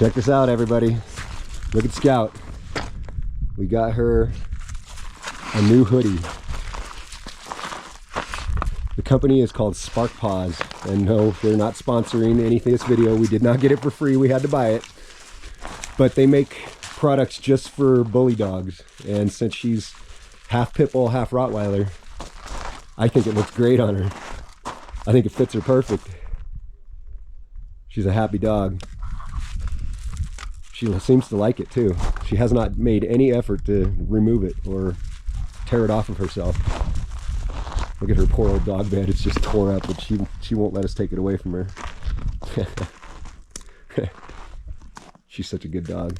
Check this out, everybody. Look at Scout. We got her a new hoodie. The company is called Spark Paws, and no, they're not sponsoring anything this video. We did not get it for free, we had to buy it. But they make products just for bully dogs, and since she's half pit bull, half Rottweiler, I think it looks great on her. I think it fits her perfect. She's a happy dog. She seems to like it too. She has not made any effort to remove it or tear it off of herself. Look at her poor old dog bed. It's just tore up, but she won't let us take it away from her. She's such a good dog.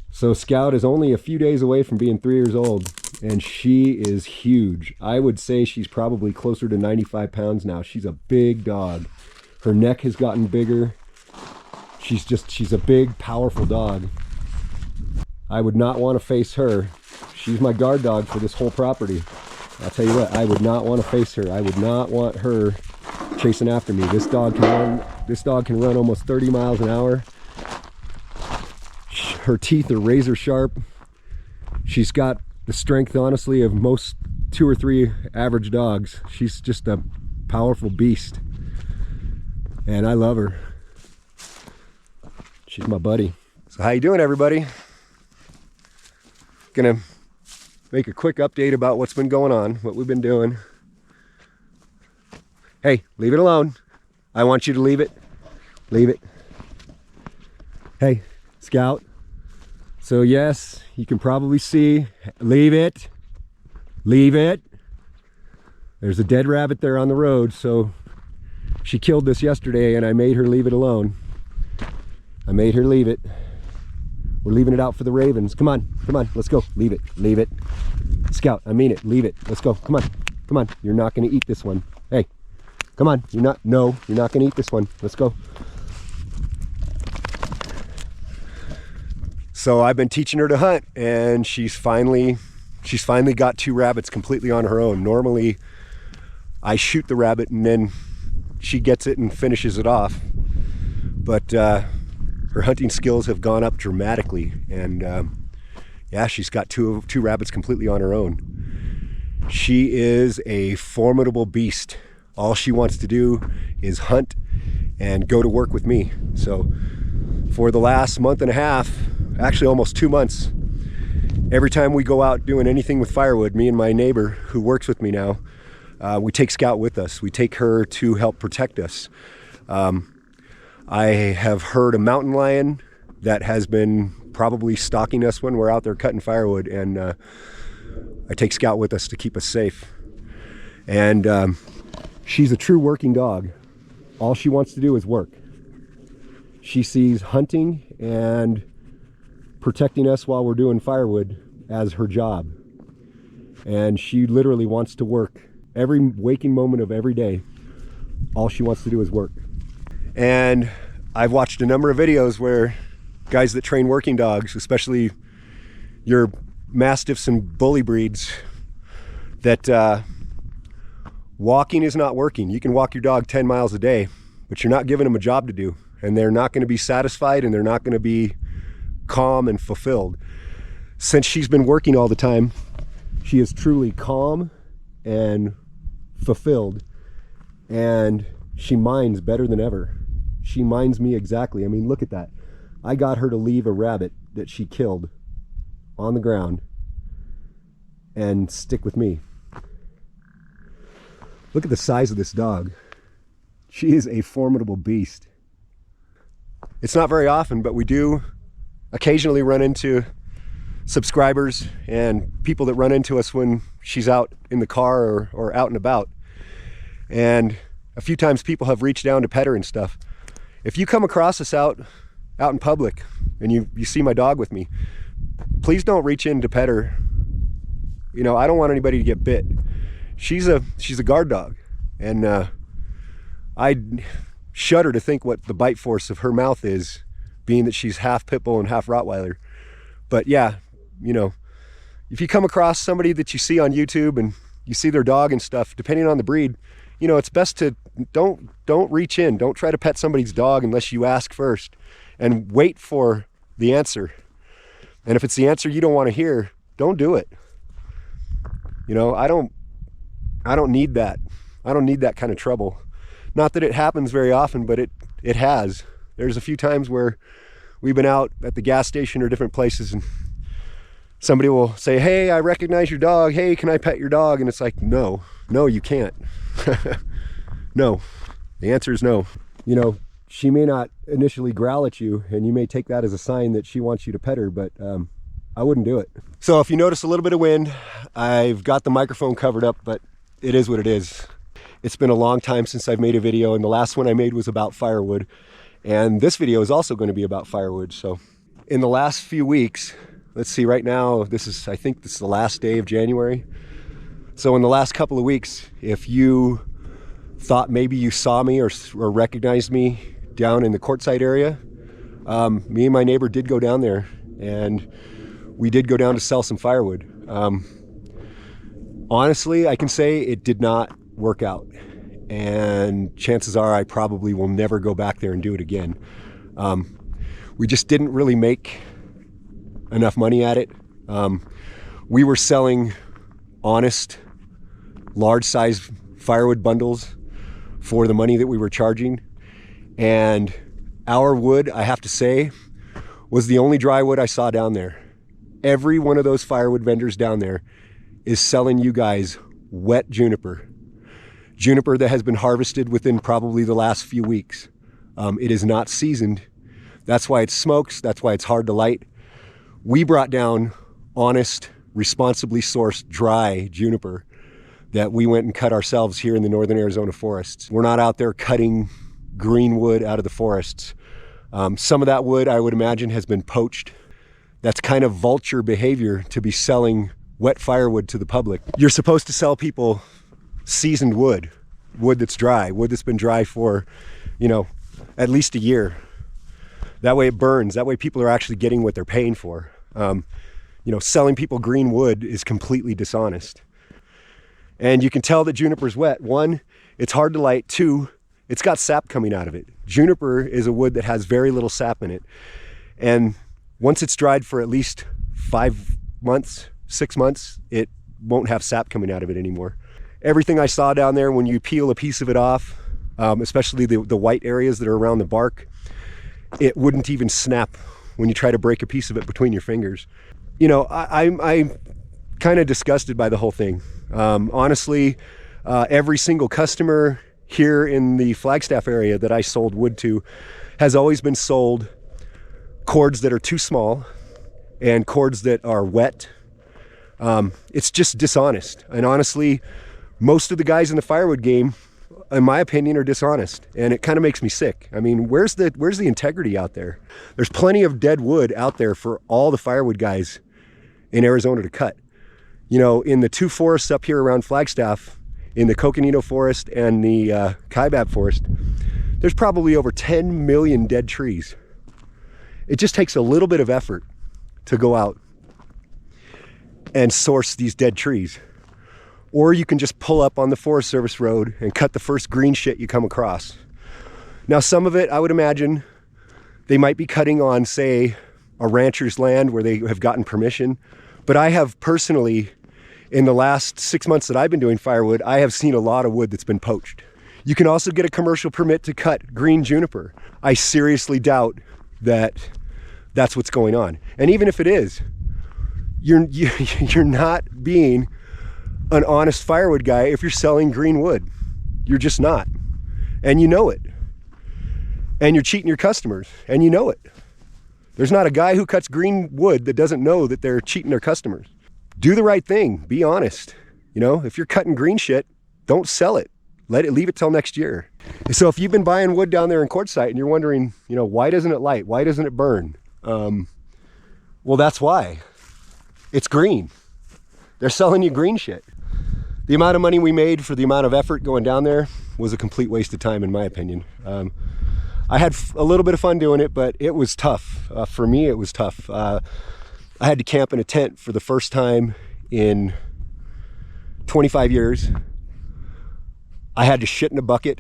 So Scout is only a few days away from being 3 years old, and she is huge. I would say she's probably closer to 95 pounds now. She's a big dog. Her neck has gotten bigger. She's a big, powerful dog. I would not want to face her. She's my guard dog for this whole property. I'll tell you what, I would not want to face her. I would not want her chasing after me. This dog can run almost 30 miles an hour. Her teeth are razor sharp. She's got the strength, honestly, of most 2 or 3 average dogs. She's just a powerful beast. And I love her. She's my buddy. So how you doing, everybody? Gonna make a quick update about what's been going on, what we've been doing. Hey, leave it alone. I want you to leave it. Leave it. Hey, Scout. So yes, you can probably see, leave it. Leave it. There's a dead rabbit there on the road, so she killed this yesterday and I made her leave it alone. I made her leave it. We're leaving it out for the ravens. Come on, let's go. Leave it, leave it. Scout, I mean it, leave it. Let's go, come on. You're not gonna eat this one. Hey, come on, you're not gonna eat this one. Let's go. So I've been teaching her to hunt, and she's finally got 2 rabbits completely on her own. Normally, I shoot the rabbit and then she gets it and finishes it off. But her hunting skills have gone up dramatically, and yeah, she's got two rabbits completely on her own. She is a formidable beast. All she wants to do is hunt and go to work with me. So for the last month and a half, actually almost 2 months, every time we go out doing anything with Firewood, me and my neighbor who works with me now, we take Scout with us. We take her to help protect us. I have heard a mountain lion that has been probably stalking us when we're out there cutting firewood, and I take Scout with us to keep us safe. And she's a true working dog. All she wants to do is work. She sees hunting and protecting us while we're doing firewood as her job. And she literally wants to work every waking moment of every day. All she wants to do is work. And I've watched a number of videos where guys that train working dogs, especially your mastiffs and bully breeds, that walking is not working. You can walk your dog 10 miles a day, but you're not giving them a job to do, and they're not going to be satisfied, and they're not going to be calm and fulfilled. Since she's been working all the time, she is truly calm and fulfilled, and she minds better than ever. She minds me exactly. I mean, look at that. I got her to leave a rabbit that she killed on the ground and stick with me. Look at the size of this dog. She is a formidable beast. It's not very often, but we do occasionally run into subscribers and people that run into us when she's out in the car or out and about. And a few times people have reached down to pet her and stuff. If you come across us out in public and you see my dog with me, please don't reach in to pet her. You know, I don't want anybody to get bit. She's a guard dog, and I shudder to think what the bite force of her mouth is, being that she's half pit bull and half Rottweiler. But yeah, you know, if you come across somebody that you see on YouTube and you see their dog and stuff, depending on the breed, you know, it's best to don't reach in. Don't try to pet somebody's dog unless you ask first. and wait for the answer. And if it's the answer you don't want to hear, don't do it. You know, I don't need that. I don't need that kind of trouble. Not that it happens very often, but it has. There's a few times where we've been out at the gas station or different places and somebody will say, hey, I recognize your dog. Hey, can I pet your dog? And it's like, no, you can't. No, the answer is no. You know, she may not initially growl at you and you may take that as a sign that she wants you to pet her, but I wouldn't do it. So if you notice a little bit of wind, I've got the microphone covered up, but it is what it is. It's been a long time since I've made a video, and the last one I made was about firewood. And this video is also going to be about firewood. So in the last few weeks, let's see, right now, I think this is the last day of January. So in the last couple of weeks, if you thought maybe you saw me or recognized me down in the Quartzsite area, me and my neighbor did go down there, and we did go down to sell some firewood. Honestly, I can say it did not work out, and chances are I probably will never go back there and do it again. We just didn't really make enough money at it. We were selling honest, large size firewood bundles for the money that we were charging, and our wood, I have to say, was the only dry wood I saw down there. Every one of those firewood vendors down there is selling you guys wet juniper that has been harvested within probably the last few weeks. It is not seasoned. That's why it smokes. That's why it's hard to light. We brought down honest, responsibly sourced dry juniper that we went and cut ourselves here in the northern Arizona forests. We're not out there cutting green wood out of the forests. Some of that wood, I would imagine, has been poached. That's kind of vulture behavior to be selling wet firewood to the public. You're supposed to sell people seasoned wood that's dry, wood that's been dry for, you know, at least a year. That way it burns. That way people are actually getting what they're paying for. You know, selling people green wood is completely dishonest. And you can tell that juniper's wet. One, it's hard to light. Two, it's got sap coming out of it. Juniper is a wood that has very little sap in it. And once it's dried for at least 5 months, 6 months, it won't have sap coming out of it anymore. Everything I saw down there, when you peel a piece of it off, especially the white areas that are around the bark, it wouldn't even snap when you try to break a piece of it between your fingers. You know, I'm kind of disgusted by the whole thing. Honestly, every single customer here in the Flagstaff area that I sold wood to has always been sold cords that are too small and cords that are wet. It's just dishonest. And honestly, most of the guys in the firewood game, in my opinion, are dishonest, and it kind of makes me sick. I mean, where's the integrity out there? There's plenty of dead wood out there for all the firewood guys in Arizona to cut. You know, in the 2 forests up here around Flagstaff, in the Coconino Forest and the Kaibab Forest, there's probably over 10 million dead trees. It just takes a little bit of effort to go out and source these dead trees. Or you can just pull up on the Forest Service road and cut the first green shit you come across. Now, some of it, I would imagine, they might be cutting on, say, a rancher's land where they have gotten permission. But I have personally, in the last 6 months that I've been doing firewood, I have seen a lot of wood that's been poached. You can also get a commercial permit to cut green juniper. I seriously doubt that that's what's going on. And even if it is, you're not being an honest firewood guy if you're selling green wood. You're just not. And you know it. And you're cheating your customers, and you know it. There's not a guy who cuts green wood that doesn't know that they're cheating their customers. Do the right thing. Be honest. You know, if you're cutting green shit, don't sell it. Leave it till next year. So if you've been buying wood down there in Quartzsite and you're wondering, you know, why doesn't it light? Why doesn't it burn? Well, that's why. It's green. They're selling you green shit. The amount of money we made for the amount of effort going down there was a complete waste of time, in my opinion. I had a little bit of fun doing it, but it was tough. For me, it was tough. I had to camp in a tent for the first time in 25 years. I had to shit in a bucket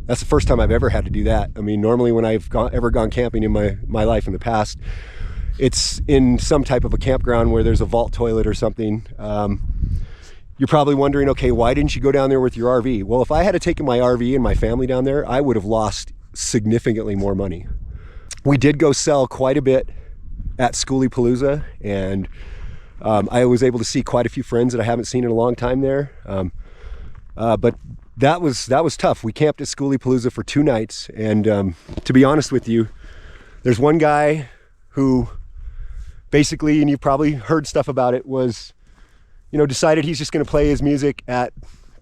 That's the first time I've ever had to do that. I mean, normally when I've ever gone camping in my life in the past, it's in some type of a campground where there's a vault toilet or something. You're probably wondering, okay, why didn't you go down there with your RV? Well, if I had taken my RV and my family down there, I would have lost significantly more money. We did go sell quite a bit at Schoolypalooza, and I was able to see quite a few friends that I haven't seen in a long time there. But that was tough. We camped at Schoolypalooza for 2 nights, and to be honest with you, there's one guy who basically, and you've probably heard stuff about it, was, decided he's just going to play his music at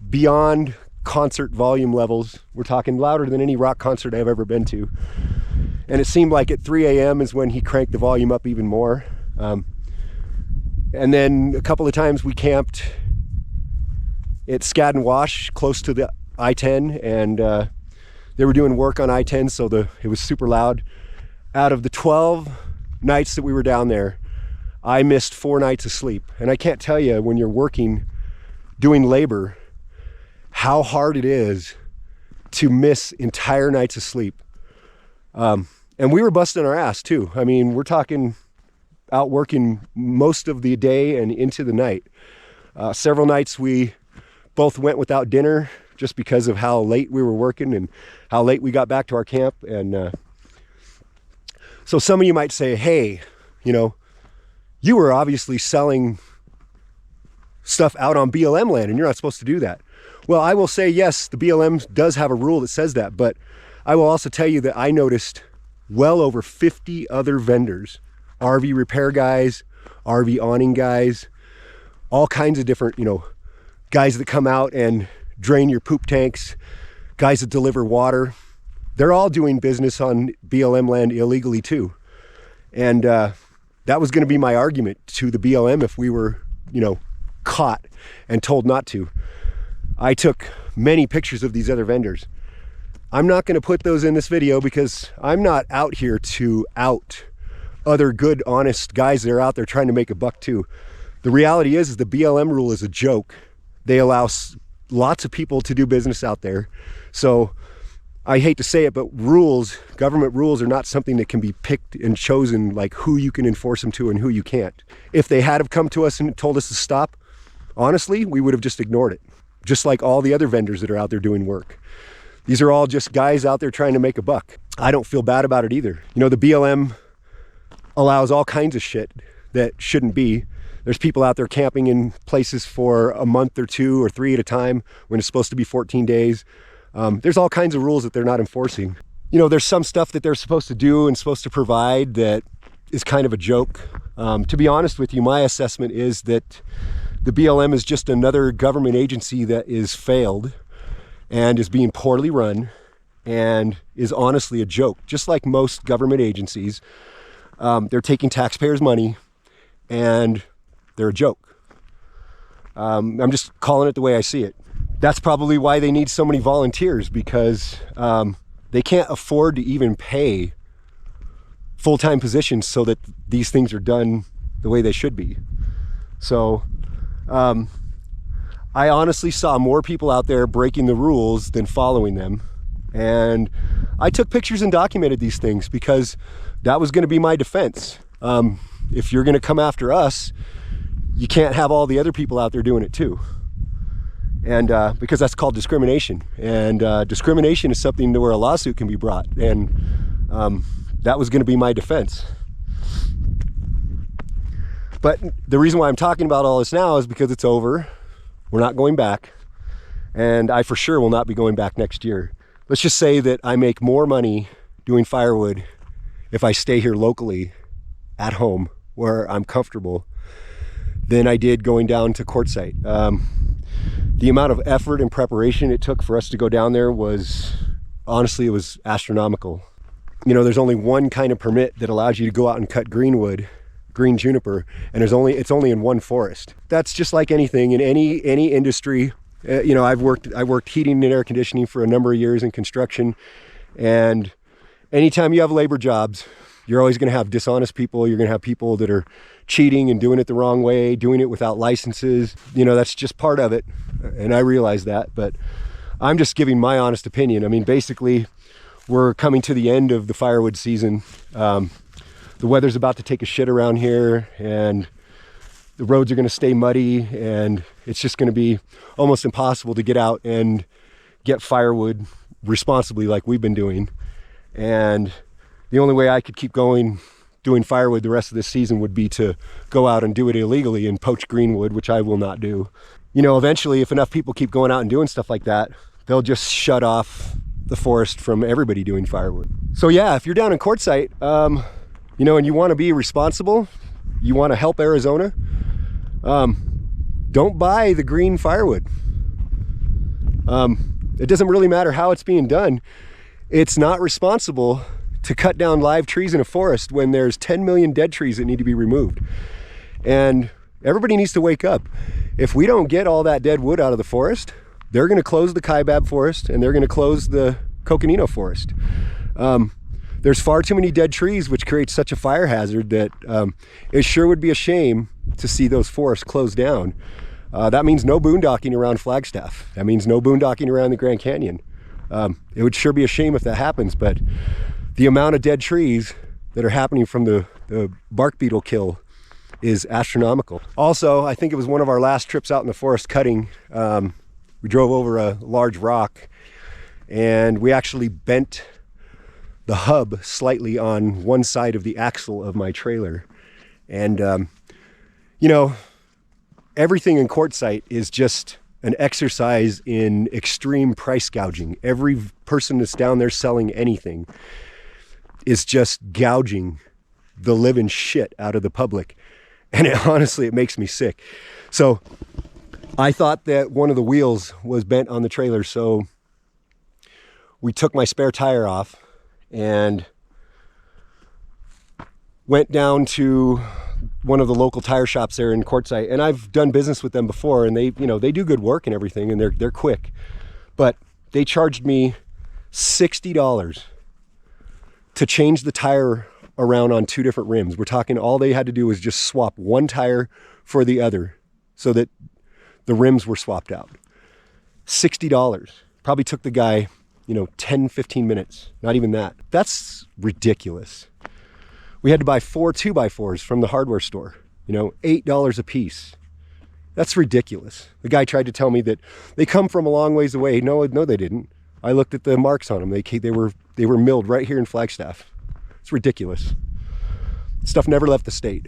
beyond concert volume levels. We're talking louder than any rock concert I've ever been to. And it seemed like at 3 a.m. is when he cranked the volume up even more. And then a couple of times we camped at Skadden Wash, close to the I-10, and they were doing work on I-10, so it was super loud. Out of the 12 nights that we were down there, I missed 4 nights of sleep. And I can't tell you, when you're working, doing labor, how hard it is to miss entire nights of sleep. And we were busting our ass too. I mean, we're talking out working most of the day and into the night. Several nights we both went without dinner just because of how late we were working and how late we got back to our camp. And so some of you might say, hey, you were obviously selling stuff out on BLM land and you're not supposed to do that. Well, I will say, yes, the BLM does have a rule that says that, but I will also tell you that I noticed well over 50 other vendors, RV repair guys, RV awning guys, all kinds of different, guys that come out and drain your poop tanks, guys that deliver water. They're all doing business on BLM land illegally too. And that was going to be my argument to the BLM if we were, caught and told not to. I took many pictures of these other vendors. I'm not going to put those in this video because I'm not out here to out other good, honest guys that are out there trying to make a buck too. The reality is the BLM rule is a joke. They allow lots of people to do business out there. So I hate to say it, but government rules are not something that can be picked and chosen, like who you can enforce them to and who you can't. If they had have come to us and told us to stop, honestly, we would have just ignored it. Just like all the other vendors that are out there doing work. These are all just guys out there trying to make a buck. I don't feel bad about it either. The BLM allows all kinds of shit that shouldn't be. There's people out there camping in places for a month or 2 or 3 at a time when it's supposed to be 14 days. There's all kinds of rules that they're not enforcing. There's some stuff that they're supposed to do and supposed to provide that is kind of a joke. To be honest with you, my assessment is that the BLM is just another government agency that is failed and is being poorly run and is honestly a joke. Just like most government agencies, they're taking taxpayers' money and they're a joke. I'm just calling it the way I see it. That's probably why they need so many volunteers, because they can't afford to even pay full-time positions so that these things are done the way they should be. So I honestly saw more people out there breaking the rules than following them. And I took pictures and documented these things because that was going to be my defense. If you're going to come after us, you can't have all the other people out there doing it too. And because that's called discrimination. And discrimination is something where a lawsuit can be brought. And that was going to be my defense. But the reason why I'm talking about all this now is because it's over. We're not going back. And I for sure will not be going back next year. Let's just say that I make more money doing firewood if I stay here locally at home where I'm comfortable than I did going down to Quartzsite. The amount of effort and preparation it took for us to go down there was, honestly, it was astronomical. There's only one kind of permit that allows you to go out and cut greenwood, green juniper, and it's only in one forest. That's just like anything in any industry. I've worked heating and air conditioning for a number of years in construction, and anytime you have labor jobs, you're always going to have dishonest people. You're going to have people that are cheating and doing it the wrong way, doing it without licenses. That's just part of it, and I realize that. But I'm just giving my honest opinion. I mean, basically, we're coming to the end of the firewood season. The weather's about to take a shit around here, and the roads are going to stay muddy, and it's just going to be almost impossible to get out and get firewood responsibly like we've been doing. And the only way I could keep going doing firewood the rest of this season would be to go out and do it illegally and poach greenwood, which I will not do. You know, eventually, if enough people keep going out and doing stuff like that, they'll just shut off the forest from everybody doing firewood. So yeah, if you're down in Quartzsite, you know, and you want to be responsible, you want to help Arizona, don't buy the green firewood. It doesn't really matter how it's being done. It's not responsible to cut down live trees in a forest when there's 10 million dead trees that need to be removed. And everybody needs to wake up. If we don't get all that dead wood out of the forest, they're going to close the kaibab forest and they're going to close the coconino forest. There's far too many dead trees, which creates such a fire hazard that it sure would be a shame to see those forests closed down. That means no boondocking around Flagstaff. That means no boondocking around the Grand Canyon. It would sure be a shame if that happens, but the amount of dead trees that are happening from the bark beetle kill is astronomical. Also, I think it was one of our last trips out in the forest cutting. We drove over a large rock and we actually bent the hub slightly on one side of the axle of my trailer. And, you know, everything in Quartzsite is just an exercise in extreme price gouging. Every person that's down there selling anything is just gouging the living shit out of the public. And honestly, it makes me sick. So I thought that one of the wheels was bent on the trailer. So we took my spare tire off and went down to one of the local tire shops there in Quartzsite. And I've done business with them before, and they do good work and everything, and they're quick. But they charged me $60 to change the tire around on two different rims. We're talking all they had to do was just swap one tire for the other so that the rims were swapped out. $60. Probably took the guy, 10, 15 minutes. Not even that. That's ridiculous. We had to buy 4 2x4s from the hardware store, $8 a piece. That's ridiculous. The guy tried to tell me that they come from a long ways away. No, they didn't. I looked at the marks on them. They were milled right here in Flagstaff. It's ridiculous. Stuff never left the state.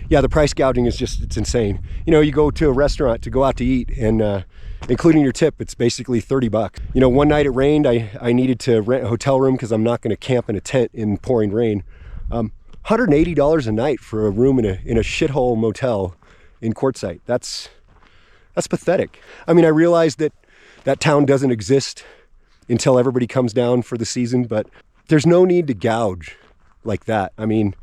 Yeah, the price gouging is it's insane. You go to a restaurant to go out to eat, and including your tip, it's basically $30. One night it rained. I needed to rent a hotel room because I'm not going to camp in a tent in pouring rain. $180 a night for a room in a shithole motel in Quartzsite. That's pathetic. I mean, I realize that town doesn't exist until everybody comes down for the season, but there's no need to gouge like that. I mean,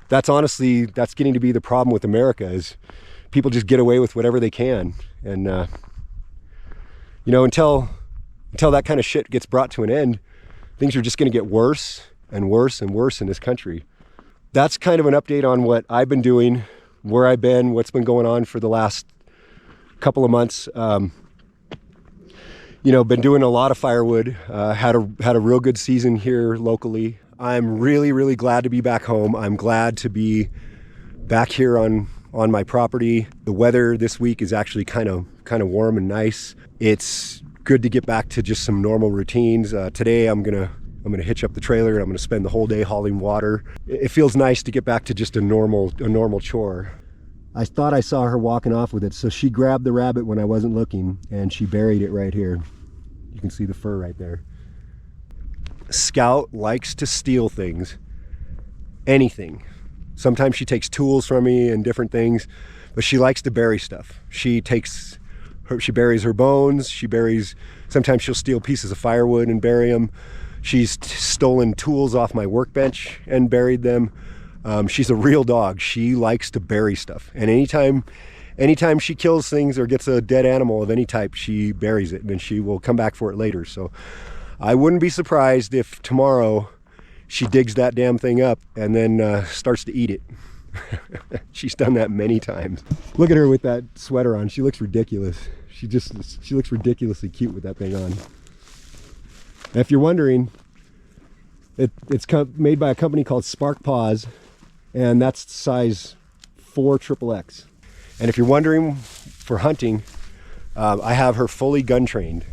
that's getting to be the problem with America, is people just get away with whatever they can. And, until that kind of shit gets brought to an end, things are just going to get worse and worse and worse in this country. That's kind of an update on what I've been doing, where I've been, what's been going on for the last couple of months. Been doing a lot of firewood, had a real good season here locally. I'm really, really glad to be back home. I'm glad to be back here on my property. The weather this week is actually kind of warm and nice. It's good to get back to just some normal routines. Today I'm gonna hitch up the trailer and I'm gonna spend the whole day hauling water. It feels nice to get back to just a normal chore. I thought I saw her walking off with it, so she grabbed the rabbit when I wasn't looking and she buried it right here. You can see the fur right there. Scout likes to steal things, anything. Sometimes she takes tools from me and different things, but she likes to bury stuff. She buries her bones. Sometimes she'll steal pieces of firewood and bury them. She's stolen tools off my workbench and buried them. She's a real dog. She likes to bury stuff. And anytime she kills things or gets a dead animal of any type, she buries it, and then she will come back for it later. So I wouldn't be surprised if tomorrow she digs that damn thing up and then starts to eat it. She's done that many times. Look at her with that sweater on. She looks ridiculous. She looks ridiculously cute with that thing on. And if you're wondering, it's made by a company called Spark Paws, and that's size 4XXX. And if you're wondering for hunting, I have her fully gun trained.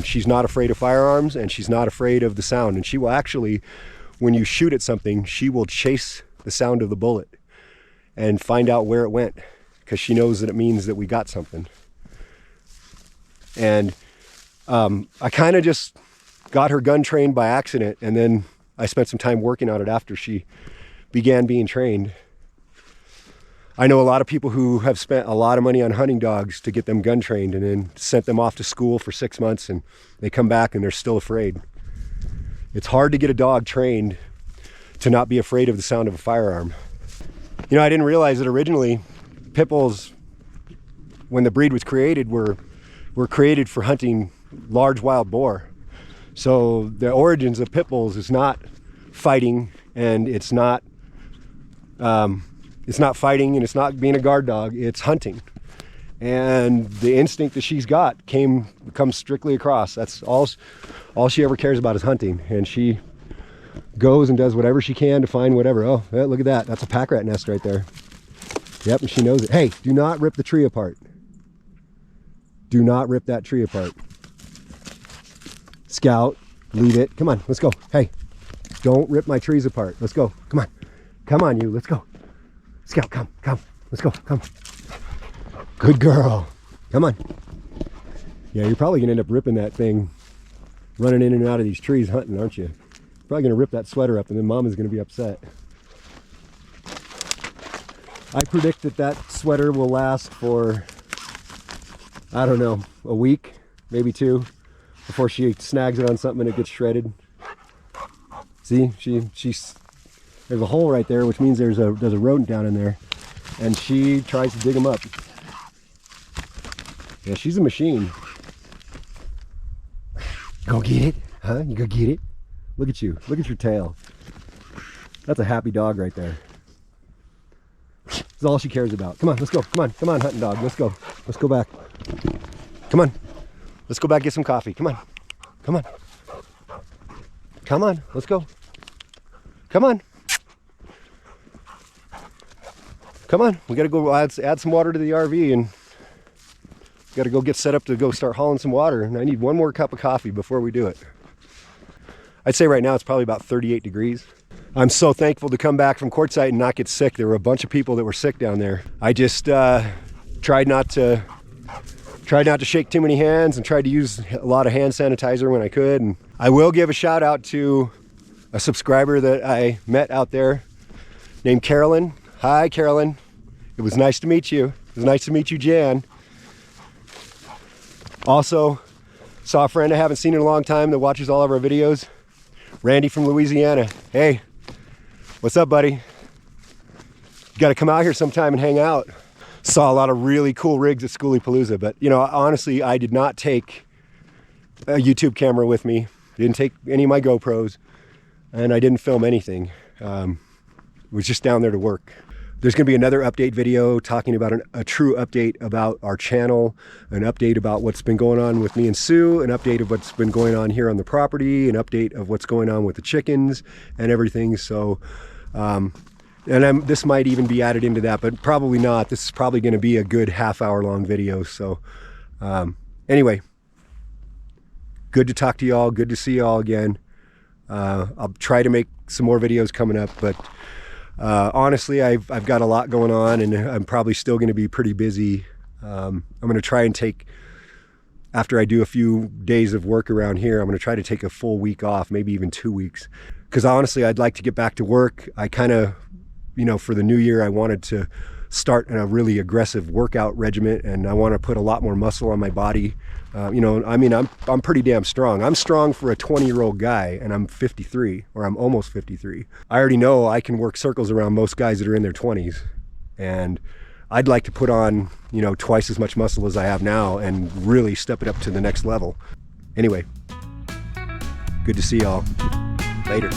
She's not afraid of firearms, and she's not afraid of the sound. And she will actually, when you shoot at something, she will chase the sound of the bullet and find out where it went, because she knows that it means that we got something. And I kind of just got her gun trained by accident, and then I spent some time working on it after she began being trained. I know a lot of people who have spent a lot of money on hunting dogs to get them gun trained and then sent them off to school for 6 months, and they come back and they're still afraid. It's hard to get a dog trained to not be afraid of the sound of a firearm. You know, I didn't realize that originally pit bulls, when the breed was created, were created for hunting large wild boar. So the origins of pit bulls is not fighting, and it's not fighting, and it's not being a guard dog. It's hunting, and the instinct that she's got comes strictly across. That's all she ever cares about is hunting, and she goes and does whatever she can to find whatever. Oh, look at that! That's a pack rat nest right there. Yep, and she knows it. Hey, do not rip the tree apart. Do not rip that tree apart. Scout, leave it. Come on, let's go. Hey, don't rip my trees apart. Let's go. Come on. Come on, you. Let's go. Scout, come. Let's go. Come. Good girl. Come on. Yeah, you're probably going to end up ripping that thing, running in and out of these trees hunting, aren't you? Probably going to rip that sweater up, and then Mom is going to be upset. I predict that sweater will last for, I don't know, a week, maybe 2, before she snags it on something and it gets shredded. See, there's a hole right there, which means there's a rodent down in there, and she tries to dig them up. Yeah, she's a machine. Go get it, huh? You go get it. Look at you. Look at your tail. That's a happy dog right there. That's all she cares about. Come on, let's go. Come on, hunting dog. Let's go. Let's go back. Come on. Let's go back, get some coffee. Come on. Let's go. Come on. We gotta go add some water to the RV, and gotta go get set up to go start hauling some water. And I need one more cup of coffee before we do it. I'd say right now it's probably about 38 degrees. I'm so thankful to come back from Quartzsite and not get sick. There were a bunch of people that were sick down there. I just tried not to shake too many hands and tried to use a lot of hand sanitizer when I could. And I will give a shout out to a subscriber that I met out there named Carolyn. Hi, Carolyn. It was nice to meet you. It was nice to meet you, Jan. Also, saw a friend I haven't seen in a long time that watches all of our videos. Randy from Louisiana. Hey, what's up, buddy? You got to come out here sometime and hang out. Saw a lot of really cool rigs at Schoolypalooza, but you know, honestly, I did not take a YouTube camera with me. Didn't take any of my GoPros, and I didn't film anything. Was just down there to work. There's going to be another update video talking about a true update about our channel, an update about what's been going on with me and Sue, an update of what's been going on here on the property, an update of what's going on with the chickens and everything. So, this might even be added into that, but probably not. This is probably going to be a good half-hour long video. So, anyway, good to talk to y'all. Good to see y'all again. I'll try to make some more videos coming up, but honestly, I've got a lot going on, and I'm probably still going to be pretty busy. I'm going to try and take, after I do a few days of work around here, I'm going to try to take a full week off, maybe even 2 weeks. Because honestly, I'd like to get back to work. I kind of, you know, for the new year, I wanted to start a really aggressive workout regimen, and I want to put a lot more muscle on my body. You know, I mean, I'm pretty damn strong. I'm strong for a 20-year-old guy, and I'm 53, or I'm almost 53. I already know I can work circles around most guys that are in their 20s, and I'd like to put on, you know, twice as much muscle as I have now and really step it up to the next level. Anyway, good to see y'all. Later.